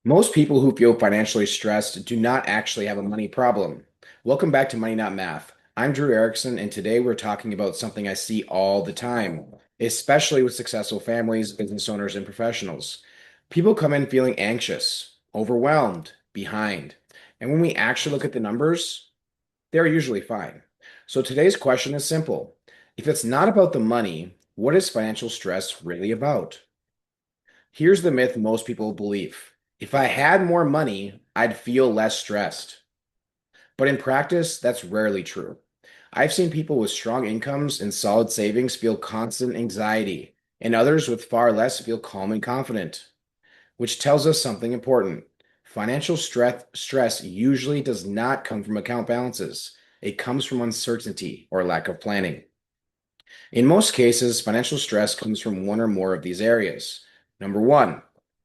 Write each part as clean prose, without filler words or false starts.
Most people who feel financially stressed do not actually have a money problem. Welcome back to Money Not Math. I'm Drew Erickson, and today we're talking about something I see all the time, especially with successful families, business owners, and professionals. People come in feeling anxious, overwhelmed, behind. And when we actually look at the numbers, they're usually fine. So today's question is simple. If it's not about the money, what is financial stress really about? Here's the myth most people believe. If I had more money, I'd feel less stressed. But in practice, that's rarely true. I've seen people with strong incomes and solid savings feel constant anxiety, and others with far less feel calm and confident, which tells us something important. Financial stress usually does not come from account balances. It comes from uncertainty or lack of planning. In most cases, financial stress comes from one or more of these areas. Number one,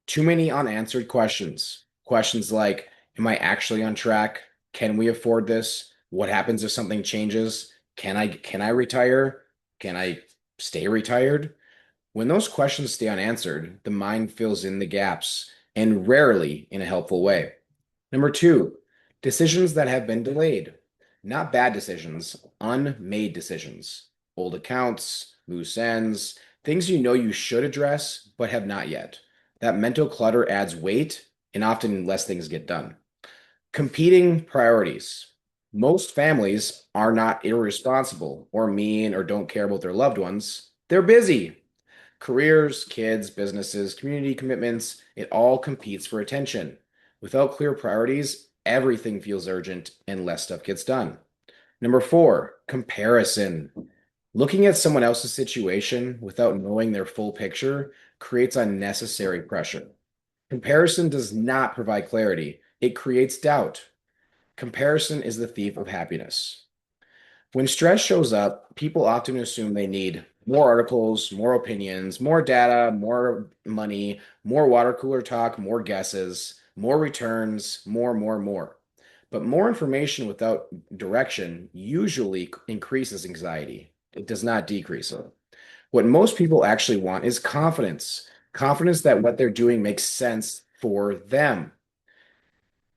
too many unanswered questions. Questions like, am I actually on track? Can we afford this? What happens if something changes? Can I retire? Can I stay retired? When those questions stay unanswered, the mind fills in the gaps and rarely in a helpful way. Number two, decisions that have been delayed. Not bad decisions, unmade decisions. Old accounts, loose ends, things you know you should address but have not yet. That mental clutter adds weight and often less things get done. Competing priorities. Most families are not irresponsible or mean or don't care about their loved ones. They're busy. Careers, kids, businesses, community commitments, it all competes for attention. Without clear priorities, everything feels urgent and less stuff gets done. Number four, comparison. Looking at someone else's situation without knowing their full picture creates unnecessary pressure. Comparison does not provide clarity, it creates doubt. Comparison is the thief of happiness. When stress shows up, people often assume they need more articles, more opinions, more data, more money, more water cooler talk, more guesses, more returns, more. But more information without direction usually increases anxiety. It does not decrease it. What most people actually want is confidence, confidence that what they're doing makes sense for them.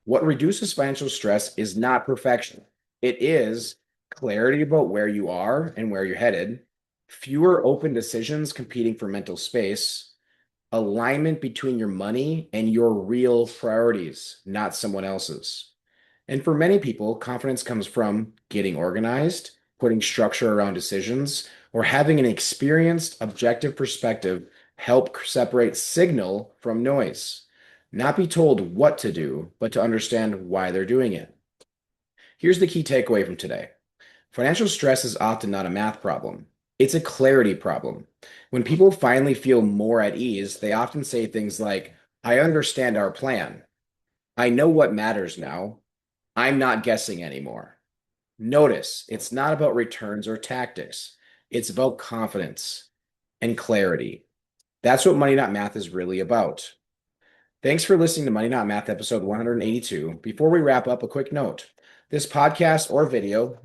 What reduces financial stress is not perfection. It is clarity about where you are and where you're headed, fewer open decisions competing for mental space, alignment between your money and your real priorities, not someone else's. And for many people, confidence comes from getting organized, putting structure around decisions, or having an experienced, objective perspective help separate signal from noise. Not be told what to do, but to understand why they're doing it. Here's the key takeaway from today. Financial stress is often not a math problem. It's a clarity problem. When people finally feel more at ease, they often say things like, I understand our plan. I know what matters now. I'm not guessing anymore. Notice it's not about returns or tactics. It's about confidence and clarity. That's what Money Not Math is really about. Thanks for listening to Money Not Math episode 182. Before we wrap up, a quick note. This podcast or video,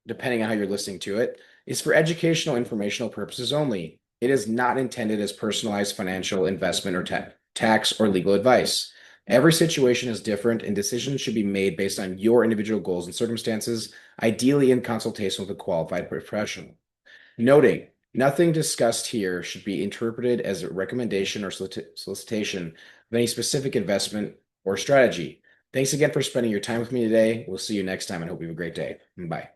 depending on how you're listening to it, is for educational, informational purposes only. It is not intended as personalized financial investment or tax or legal advice. Every situation is different, and decisions should be made based on your individual goals and circumstances, ideally in consultation with a qualified professional. Noting, nothing discussed here should be interpreted as a recommendation or solicitation of any specific investment or strategy. Thanks again for spending your time with me today. We'll see you next time and hope you have a great day. Bye.